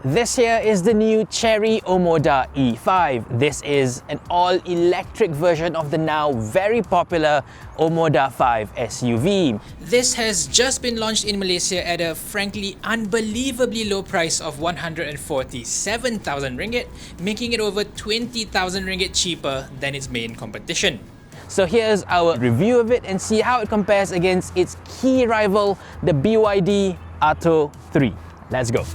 This here is the new Chery Omoda E5. This is an all-electric version of the now very popular Omoda 5 SUV. This has just been launched in Malaysia at a frankly unbelievably low price of 147,000 ringgit, making it over 20,000 ringgit cheaper than its main competition. So here's our review of it and see how it compares against its key rival, the BYD Atto 3. Let's go.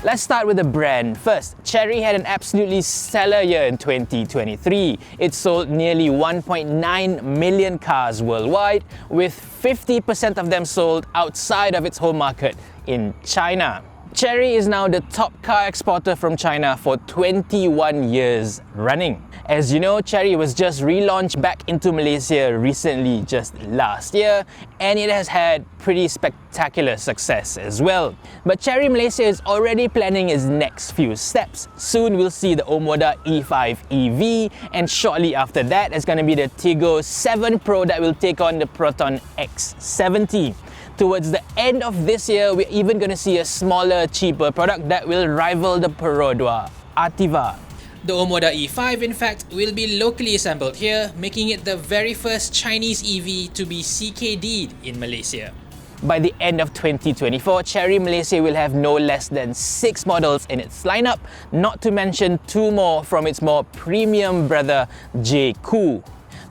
Let's start with the brand. First, Chery had an absolutely stellar year in 2023. It sold nearly 1.9 million cars worldwide, with 50% of them sold outside of its home market in China. Chery is now the top car exporter from China for 21 years running. As you know, Chery was just relaunched back into Malaysia recently, just last year, and it has had pretty spectacular success as well. But Chery Malaysia is already planning its next few steps. Soon we'll see the Omoda E5 EV, and shortly after that it's going to be the Tiggo 7 Pro that will take on the Proton X70. Towards the end of this year, we're even going to see a smaller, cheaper product that will rival the Perodua Ativa. The Omoda E5, in fact, will be locally assembled here, making it the very first Chinese EV to be CKD'd in Malaysia. By the end of 2024, Chery Malaysia will have no less than 6 models in its lineup, not to mention 2 more from its more premium brother, J-Coup.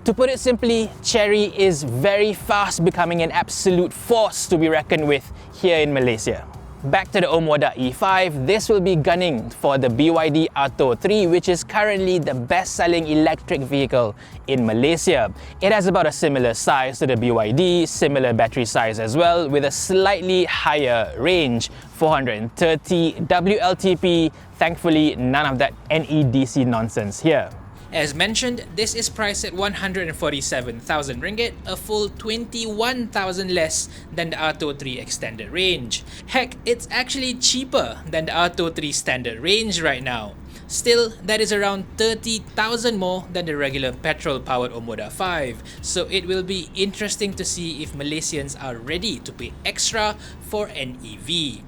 To put it simply, Chery is very fast becoming an absolute force to be reckoned with here in Malaysia. Back to the Omoda E5, this will be gunning for the BYD Atto 3, which is currently the best-selling electric vehicle in Malaysia. It has about a similar size to the BYD, similar battery size as well, with a slightly higher range, 430 WLTP. Thankfully, none of that NEDC nonsense here. As mentioned, this is priced at 147,000 ringgit, a full 21,000 less than the Atto 3 extended range. Heck, it's actually cheaper than the Atto 3 standard range right now. Still, that is around 30,000 more than the regular petrol-powered Omoda 5, so it will be interesting to see if Malaysians are ready to pay extra for an EV.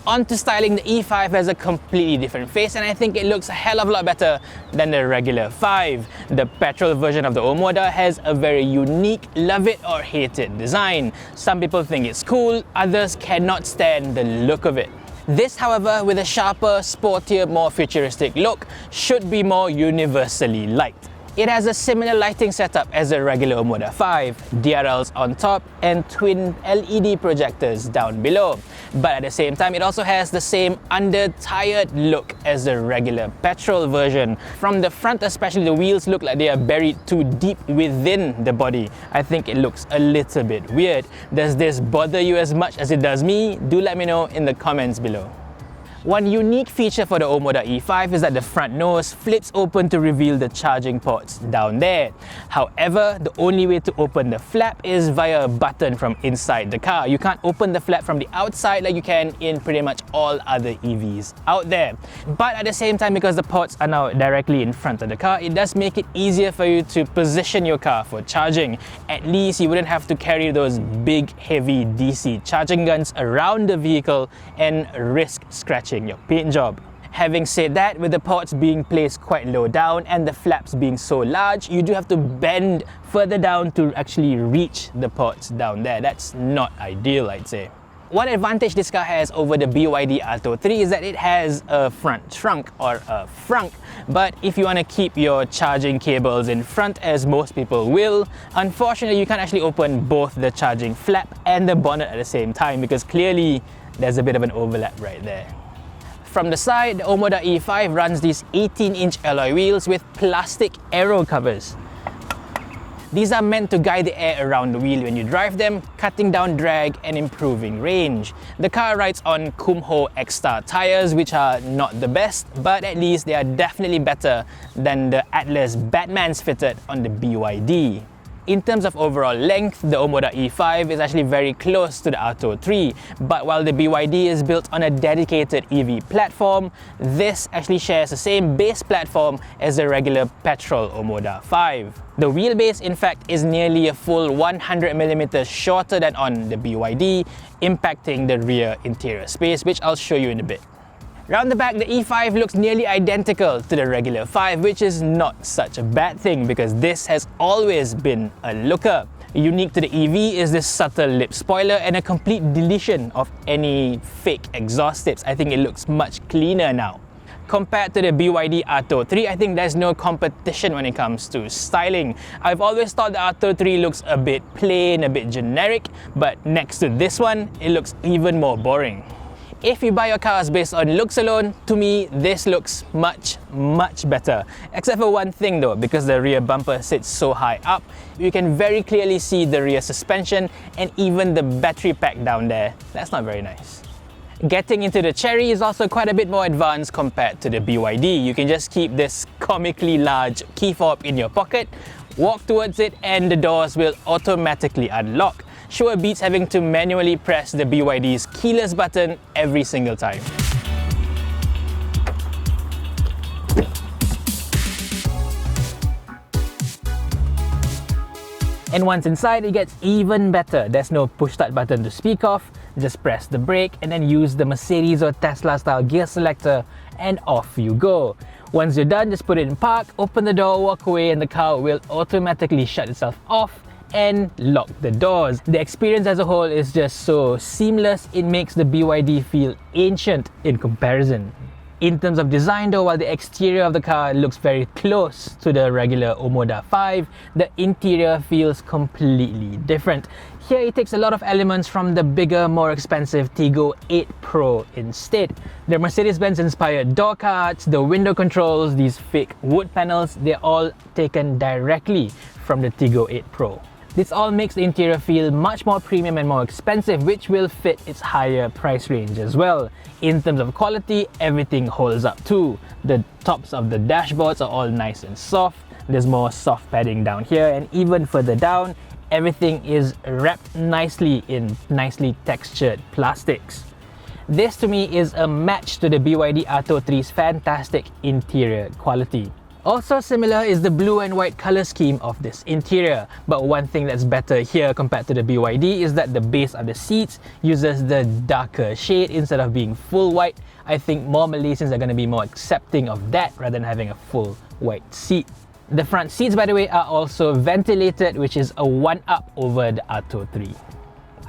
On to styling, the E5 has a completely different face, and I think it looks a hell of a lot better than the regular 5. The petrol version of the Omoda has a very unique love it or hate it design. Some people think it's cool, others cannot stand the look of it. This, however, with a sharper, sportier, more futuristic look, should be more universally liked. It has a similar lighting setup as the regular Omoda 5, DRLs on top and twin LED projectors down below. But at the same time, it also has the same under-tired look as the regular petrol version. From the front especially, the wheels look like they are buried too deep within the body. I think it looks a little bit weird. Does this bother you as much as it does me? Do let me know in the comments below. One unique feature for the Omoda E5 is that the front nose flips open to reveal the charging ports down there. However, the only way to open the flap is via a button from inside the car. You can't open the flap from the outside like you can in pretty much all other EVs out there. But at the same time, because the ports are now directly in front of the car, it does make it easier for you to position your car for charging. At least you wouldn't have to carry those big, heavy DC charging guns around the vehicle and risk scratching your paint job. Having said that, with the ports being placed quite low down and the flaps being so large, you do have to bend further down to actually reach the ports down there. That's not ideal, I'd say. One advantage this car has over the BYD Atto 3 is that it has a front trunk or a frunk. But if you want to keep your charging cables in front, as most people will, unfortunately you can't actually open both the charging flap and the bonnet at the same time, because clearly there's a bit of an overlap right there. From the side, the Omoda E5 runs these 18-inch alloy wheels with plastic aero covers. These are meant to guide the air around the wheel when you drive them, cutting down drag and improving range. The car rides on Kumho X-Star tyres, which are not the best, but at least they are definitely better than the Atlas Batmans fitted on the BYD. In terms of overall length, the Omoda E5 is actually very close to the Atto 3, but while the BYD is built on a dedicated EV platform, this actually shares the same base platform as the regular petrol Omoda 5. The wheelbase, in fact, is nearly a full 100mm shorter than on the BYD, impacting the rear interior space, which I'll show you in a bit. Round the back, the E5 looks nearly identical to the regular 5, which is not such a bad thing because this has always been a looker. Unique to the EV is this subtle lip spoiler and a complete deletion of any fake exhaust tips. I think it looks much cleaner now. Compared to the BYD Atto 3, I think there's no competition when it comes to styling. I've always thought the Atto 3 looks a bit plain, a bit generic, but next to this one, it looks even more boring. If you buy your cars based on looks alone, to me, this looks much better. Except for one thing though, because the rear bumper sits so high up, you can very clearly see the rear suspension and even the battery pack down there. That's not very nice. Getting into the Chery is also quite a bit more advanced compared to the BYD. You can just keep this comically large key fob in your pocket, walk towards it, and the doors will automatically unlock. Sure beats having to manually press the BYD's keyless button every single time. And once inside, it gets even better. There's no push start button to speak of. Just press the brake and then use the Mercedes or Tesla style gear selector and off you go. Once you're done, just put it in park, open the door, walk away, and the car will automatically shut itself off and lock the doors. The experience as a whole is just so seamless, it makes the BYD feel ancient in comparison. In terms of design though, while the exterior of the car looks very close to the regular Omoda 5, the interior feels completely different. Here it takes a lot of elements from the bigger, more expensive Tiggo 8 Pro instead. The Mercedes-Benz inspired door cards, the window controls, these fake wood panels, they're all taken directly from the Tiggo 8 Pro. This all makes the interior feel much more premium and more expensive, which will fit its higher price range as well. In terms of quality, everything holds up too. The tops of the dashboards are all nice and soft. There's more soft padding down here, and even further down, everything is wrapped nicely in nicely textured plastics. This to me is a match to the BYD Atto 3's fantastic interior quality. Also similar is the blue and white color scheme of this interior, but one thing that's better here compared to the BYD is that the base of the seats uses the darker shade instead of being full white. I think more Malaysians are going to be more accepting of that rather than having a full white seat. The front seats, by the way, are also ventilated, which is a one-up over the Atto 3.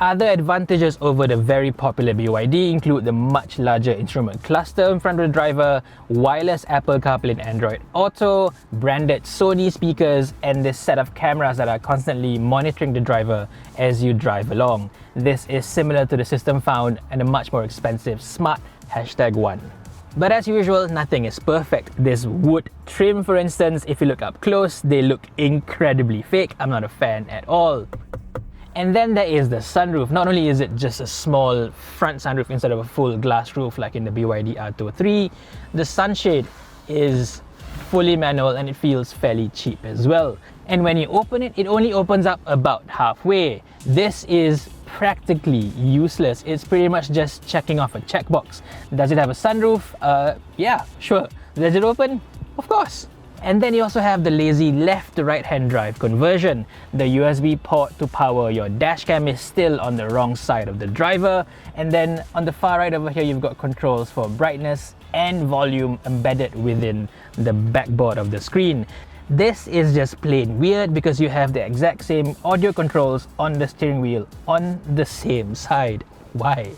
Other advantages over the very popular BYD include the much larger instrument cluster in front of the driver, wireless Apple CarPlay and Android Auto, branded Sony speakers, and this set of cameras that are constantly monitoring the driver as you drive along. This is similar to the system found in a much more expensive Smart #1. But as usual, nothing is perfect. This wood trim, for instance, if you look up close, they look incredibly fake. I'm not a fan at all. And then there is the sunroof. Not only is it just a small front sunroof instead of a full glass roof like in the BYD Atto 3, the sunshade is fully manual and it feels fairly cheap as well. And when you open it, it only opens up about halfway. This is practically useless. It's pretty much just checking off a checkbox. Does it have a sunroof? Yeah, sure. Does it open? Of course. And then you also have the lazy left to right hand drive conversion. The USB port to power your dash cam is still on the wrong side of the driver. And then on the far right over here, you've got controls for brightness and volume embedded within the backboard of the screen. This is just plain weird because you have the exact same audio controls on the steering wheel on the same side. Why?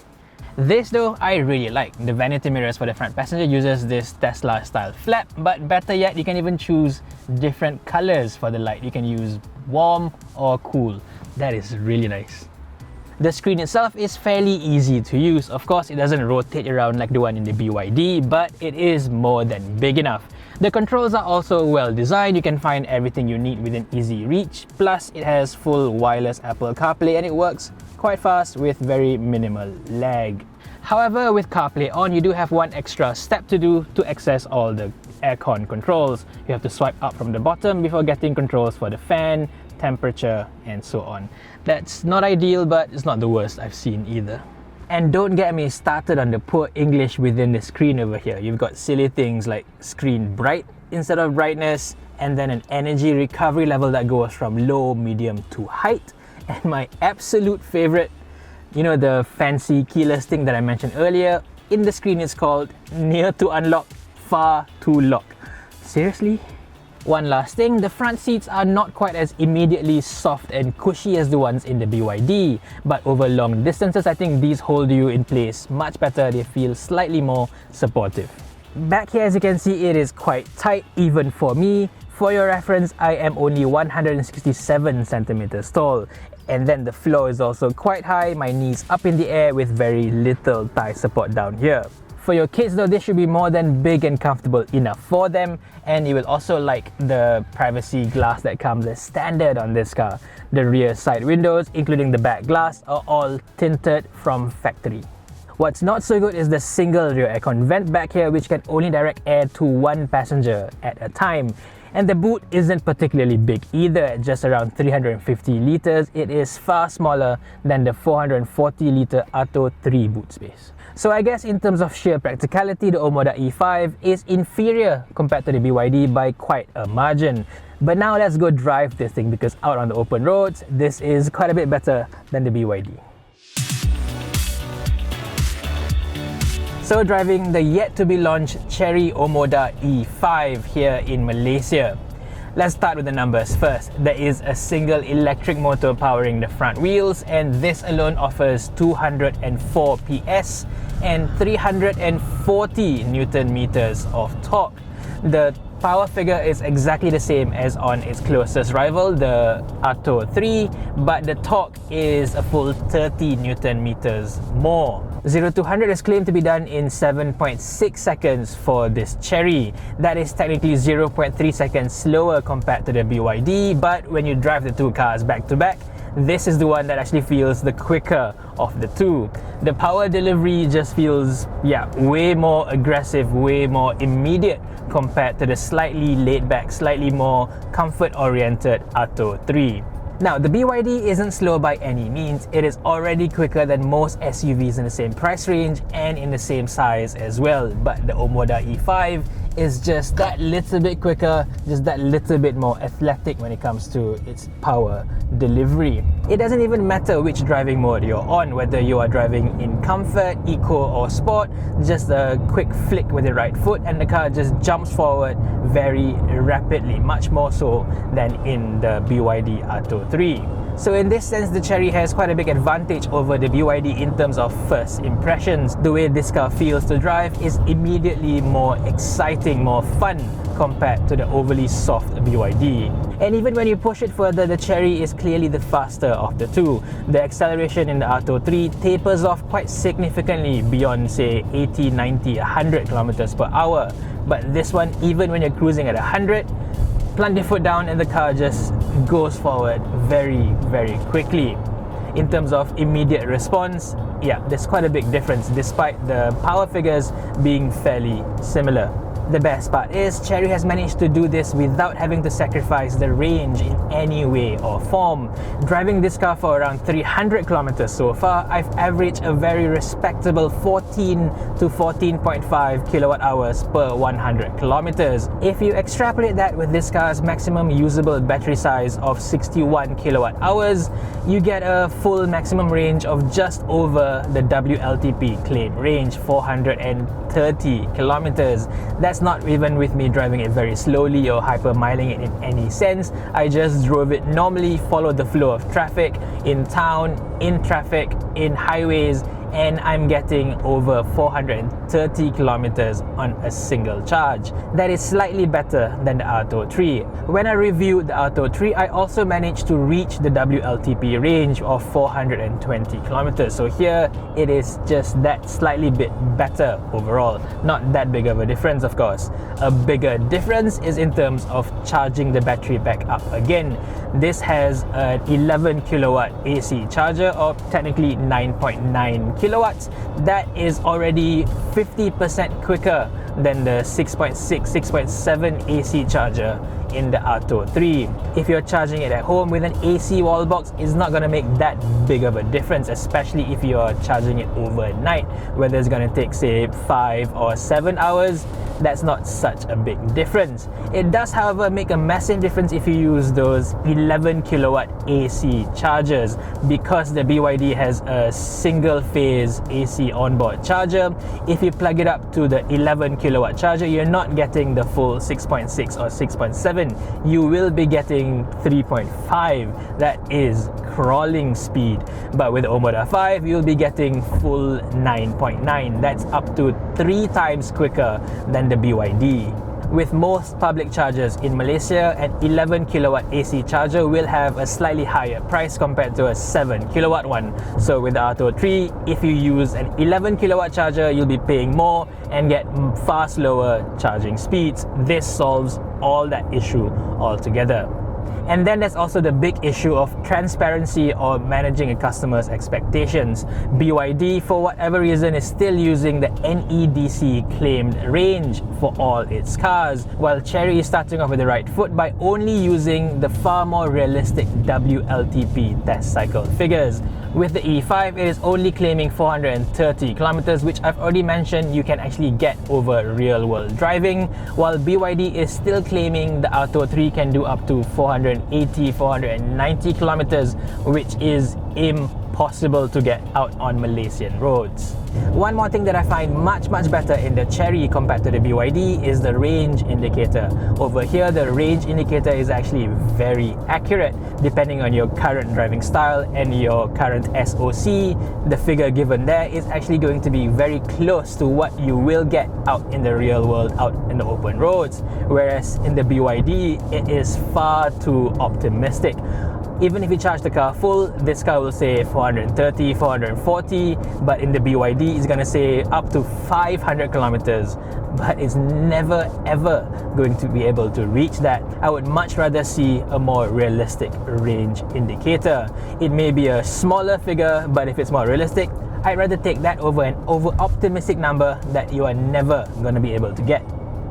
This though, I really like. The vanity mirrors for the front passenger uses this Tesla style flap, but better yet, you can even choose different colors for the light. You can use warm or cool. That is really nice. The screen itself is fairly easy to use. Of course, it doesn't rotate around like the one in the BYD, but it is more than big enough. The controls are also well designed. You can find everything you need within easy reach. Plus, it has full wireless Apple CarPlay and it works quite fast with very minimal lag. However, with CarPlay on, you do have one extra step to do to access all the aircon controls. You have to swipe up from the bottom before getting controls for the fan, temperature, and so on. That's not ideal, but it's not the worst I've seen either. And don't get me started on the poor English within the screen over here. You've got silly things like screen bright instead of brightness, and then an energy recovery level that goes from low, medium to height. And my absolute favorite, you know, the fancy keyless thing that I mentioned earlier, in the screen it's called near to unlock, far to lock. Seriously? One last thing, the front seats are not quite as immediately soft and cushy as the ones in the BYD, but over long distances I think these hold you in place much better. They feel slightly more supportive. Back here, as you can see, it is quite tight even for me. For your reference, I am only 167 centimeters tall, and then the floor is also quite high, my knees up in the air with very little thigh support down here. For your kids though, this should be more than big and comfortable enough for them, and you will also like the privacy glass that comes as standard on this car. The rear side windows, including the back glass, are all tinted from factory. What's not so good is the single rear aircon vent back here, which can only direct air to one passenger at a time. And the boot isn't particularly big either, at just around 350 litres. It is far smaller than the 440 litre Atto 3 boot space. So I guess in terms of sheer practicality, the Omoda E5 is inferior compared to the BYD by quite a margin. But now let's go drive this thing, because out on the open roads, this is quite a bit better than the BYD. So driving the yet to be launched Chery Omoda E5 here in Malaysia. Let's start with the numbers first. There is a single electric motor powering the front wheels, and this alone offers 204 PS and 340 Newton meters of torque. The power figure is exactly the same as on its closest rival, the Atto 3, but the torque is a full 30 Newton meters more. 0 to 100 is claimed to be done in 7.6 seconds for this Chery. That is technically 0.3 seconds slower compared to the BYD, but when you drive the two cars back to back, this is the one that actually feels the quicker of the two. The power delivery just feels, way more aggressive, way more immediate compared to the slightly laid back, slightly more comfort-oriented Atto 3. Now, the BYD isn't slow by any means. It is already quicker than most SUVs in the same price range and in the same size as well. But the Omoda E5 is just that little bit quicker, just that little bit more athletic when it comes to its power delivery. It doesn't even matter which driving mode you're on, whether you are driving in comfort, eco or sport, just a quick flick with the right foot and the car just jumps forward very rapidly, much more so than in the BYD Atto 3. So in this sense, the Chery has quite a big advantage over the BYD in terms of first impressions. The way this car feels to drive is immediately more exciting, more fun compared to the overly soft BYD. And even when you push it further, the Chery is clearly the faster of the two. The acceleration in the Atto 3 tapers off quite significantly beyond, say, 80, 90, 100 kilometers per hour. But this one, even when you're cruising at 100, plant your foot down and the car just goes forward very, very quickly. In terms of immediate response, there's quite a big difference despite the power figures being fairly similar. The best part is Chery has managed to do this without having to sacrifice the range in any way or form. Driving this car for around 300 kilometers so far, I've averaged a very respectable 14 to 14.5 kilowatt hours per 100 kilometers. If you extrapolate that with this car's maximum usable battery size of 61 kilowatt hours, you get a full maximum range of just over the WLTP claim range, 430 kilometers. That's not even with me driving it very slowly or hyper-miling it in any sense. I just drove it normally, followed the flow of traffic in town, in traffic, in highways, and I'm getting over 430 kilometers on a single charge. That is slightly better than the Atto 3. When I reviewed the Atto 3, I also managed to reach the WLTP range of 420 kilometers. So here it is just that slightly bit better overall. Not that big of a difference, of course. A bigger difference is in terms of charging the battery back up again. This has an 11 kilowatt AC charger, or technically 9.9 kilowatts, kilowatts. That is already 50% quicker than the 6.6, 6.7 AC charger in the Atto 3. If you're charging it at home with an AC wall box, it's not going to make that big of a difference, especially if you're charging it overnight, whether it's going to take say 5 or 7 hours. That's not such a big difference. It does, however, make a massive difference if you use those 11 kilowatt AC chargers, because the BYD has a single phase AC onboard charger. If you plug it up to the 11 kilowatt charger, you're not getting the full 6.6 or 6.7. You will be getting 3.5. That is crawling speed. But with the Omoda 5, you'll be getting full 9.9. That's up to 3 times quicker than the BYD. With most public chargers in Malaysia, an 11 kilowatt AC charger will have a slightly higher price compared to a 7 kilowatt one. So with the Atto 3, if you use an 11 kilowatt charger, you'll be paying more and get far slower charging speeds. This solves all that issue altogether. And then there's also the big issue of transparency or managing a customer's expectations. BYD, for whatever reason, is still using the NEDC claimed range for all its cars, while Chery is starting off with the right foot by only using the far more realistic WLTP test cycle figures. With the E5, it is only claiming 430 kilometers, which I've already mentioned you can actually get over real-world driving, while BYD is still claiming the Atto 3 can do up to 480, 490 kilometers, which is impossible to get out on Malaysian roads. One more thing that I find much better in the Chery compared to the BYD is the range indicator. Over here, the range indicator is actually very accurate. Depending on your current driving style and your current SOC, the figure given there is actually going to be very close to what you will get out in the real world, out in the open roads. Whereas in the BYD, it is far too optimistic. Even if you charge the car full, this car will say 430, 440, but in the BYD, it's going to say up to 500 kilometers. But it's never ever going to be able to reach that. I would much rather see a more realistic range indicator. It may be a smaller figure, but if it's more realistic, I'd rather take that over an over-optimistic number that you are never going to be able to get.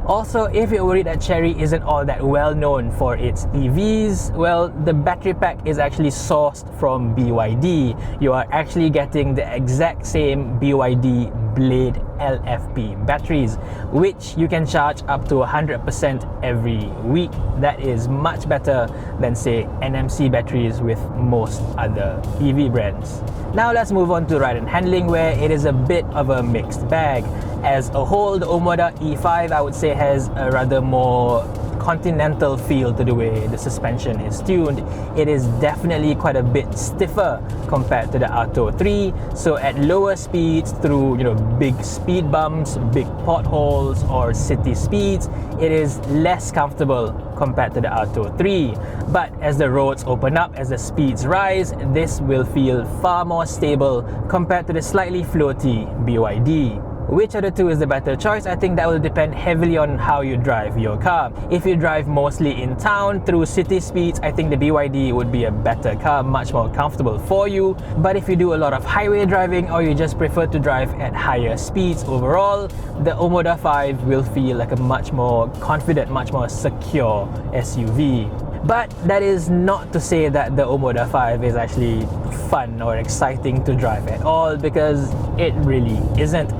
Also, if you're worried that Chery isn't all that well known for its EVs, well, the battery pack is actually sourced from BYD. You are actually getting the exact same BYD Blade LFP batteries, which you can charge up to 100% every week. That is much better than, say, NMC batteries with most other EV brands. Now let's move on to ride and handling, where it is a bit of a mixed bag. As a whole, the Omoda E5, I would say, has a rather more continental feel to the way the suspension is tuned. It is definitely quite a bit stiffer compared to the Atto 3. So at lower speeds, through big speed bumps, big potholes, or city speeds, it is less comfortable compared to the Atto 3. But as the roads open up, as the speeds rise, this will feel far more stable compared to the slightly floaty BYD. Which of the two is the better choice? I think that will depend heavily on how you drive your car. If you drive mostly in town through city speeds, I think the BYD would be a better car, much more comfortable for you. But if you do a lot of highway driving, or you just prefer to drive at higher speeds overall, the Omoda 5 will feel like a much more confident, much more secure SUV. But that is not to say that the Omoda 5 is actually fun or exciting to drive at all, because it really isn't.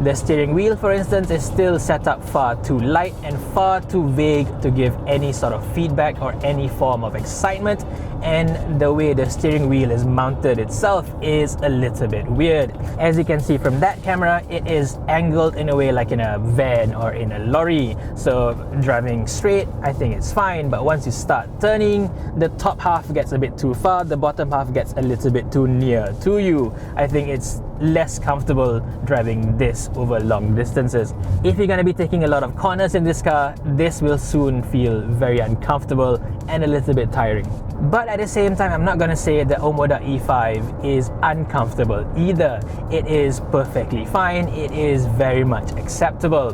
The steering wheel, for instance, is still set up far too light and far too vague to give any sort of feedback or any form of excitement, and the way the steering wheel is mounted itself is a little bit weird. As you can see from that camera, it is angled in a way like in a van or in a lorry. So driving straight, I think it's fine, but once you start turning, the top half gets a bit too far, the bottom half gets a little bit too near to you. I think it's less comfortable driving this over long distances. If you're going to be taking a lot of corners in this car, this will soon feel very uncomfortable and a little bit tiring. But at the same time, I'm not gonna say the Omoda E5 is uncomfortable either. It is perfectly fine, it is very much acceptable.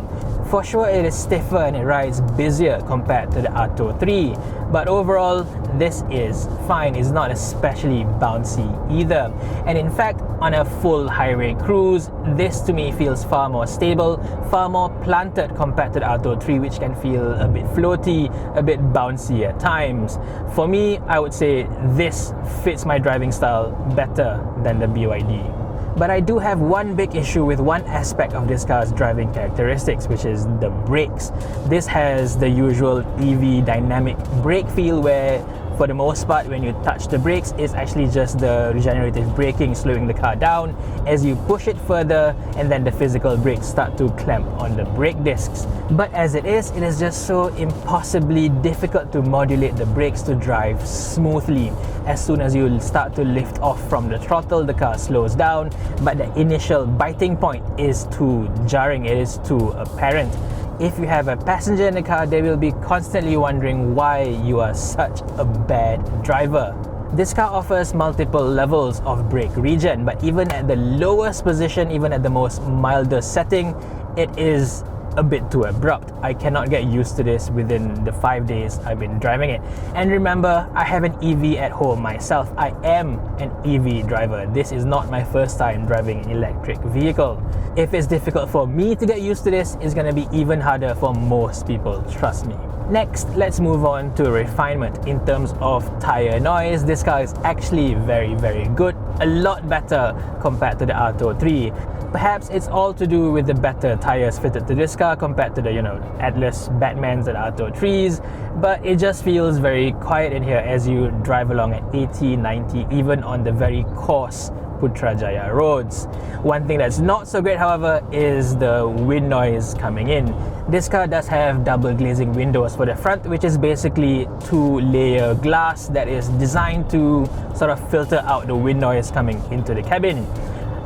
For sure it is stiffer and it rides busier compared to the Atto 3, but overall this is fine. It's not especially bouncy either. And in fact, on a full highway cruise, this to me feels far more stable, far more planted compared to the Atto 3, which can feel a bit floaty, a bit bouncy at times. For me, I would say this fits my driving style better than the BYD. But I do have one big issue with one aspect of this car's driving characteristics, which is the brakes. This has the usual EV dynamic brake feel where for the most part when you touch the brakes, it's actually just the regenerative braking slowing the car down. As you push it further, and then the physical brakes start to clamp on the brake discs. But as it is just so impossibly difficult to modulate the brakes to drive smoothly. As soon as you start to lift off from the throttle, the car slows down, but the initial biting point is too jarring, it is too apparent. If you have a passenger in the car, they will be constantly wondering why you are such a bad driver. This car offers multiple levels of brake regen, but even at the lowest position, even at the most mildest setting, it is a bit too abrupt. I cannot get used to this within the 5 days I've been driving it. And remember, I have an EV at home myself. I am an EV driver. This is not my first time driving an electric vehicle. If it's difficult for me to get used to this, it's gonna be even harder for most people, trust me. Next, let's move on to Refinement. In terms of tire noise, this car is actually very, very good. A lot better compared to the Atto 3. Perhaps it's all to do with the better tires fitted to this car compared to the, Atlas Batmans and Atto 3s, but it just feels very quiet in here as you drive along at 80, 90, even on the very coarse Putrajaya roads. One thing that's not so great, however, is the wind noise coming in. This car does have double glazing windows for the front, which is basically 2-layer glass that is designed to sort of filter out the wind noise coming into the cabin.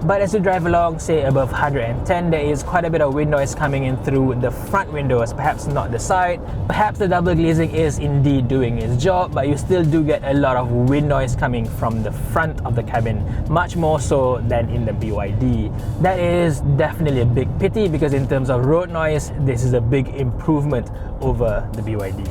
But as you drive along, say above 110, there is quite a bit of wind noise coming in through the front windows, perhaps not the side. Perhaps the double glazing is indeed doing its job, but you still do get a lot of wind noise coming from the front of the cabin, much more so than in the BYD. That is definitely a big pity because in terms of road noise, this is a big improvement over the BYD.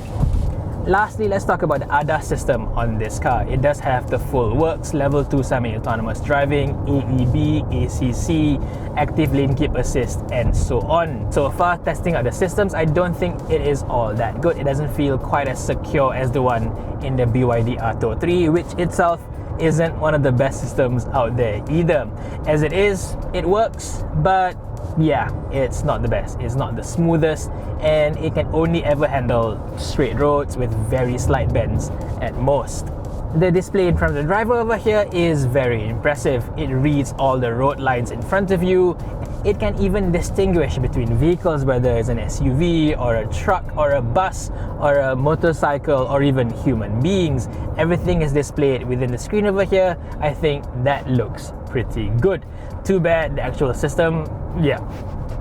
Lastly, let's talk about the ADAS system on this car. It does have the full works, level 2 semi-autonomous driving, AEB, ACC, active lane keep assist, and so on. So far, testing out the systems, I don't think it is all that good. It doesn't feel quite as secure as the one in the BYD Atto 3, which itself isn't one of the best systems out there either. As it is, it works, but yeah, it's not the best, it's not the smoothest, and it can only ever handle straight roads with very slight bends at most. The display in front of the driver over here is very impressive. It reads all the road lines in front of you. It can even distinguish between vehicles, whether it's an SUV or a truck or a bus or a motorcycle or even human beings. Everything is displayed within the screen over here. I think that looks pretty good. Too bad the actual system, yeah,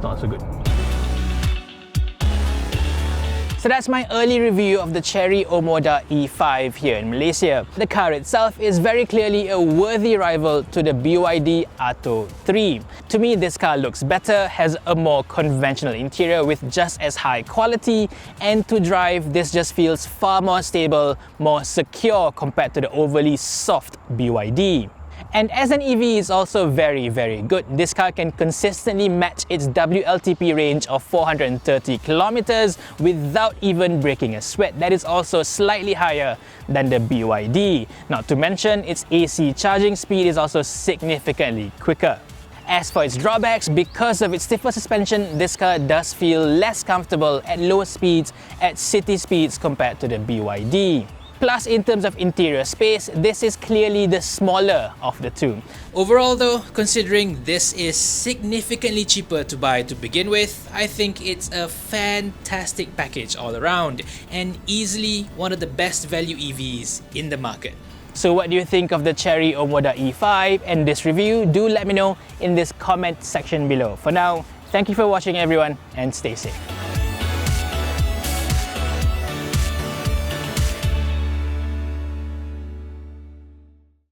not so good. So that's my early review of the Chery Omoda E5 here in Malaysia. The car itself is very clearly a worthy rival to the BYD Atto 3. To me, this car looks better, has a more conventional interior with just as high quality, and to drive, this just feels far more stable, more secure compared to the overly soft BYD. And as an EV, it's also very, very good. This car can consistently match its WLTP range of 430 kilometers without even breaking a sweat. That is also slightly higher than the BYD. Not to mention, its AC charging speed is also significantly quicker. As for its drawbacks, because of its stiffer suspension, this car does feel less comfortable at lower speeds, at city speeds compared to the BYD. Plus, in terms of interior space, this is clearly the smaller of the two. Overall though, considering this is significantly cheaper to buy to begin with, I think it's a fantastic package all around and easily one of the best value EVs in the market. So what do you think of the Chery Omoda E5 and this review? Do let me know in this comment section below. For now, thank you for watching everyone and stay safe.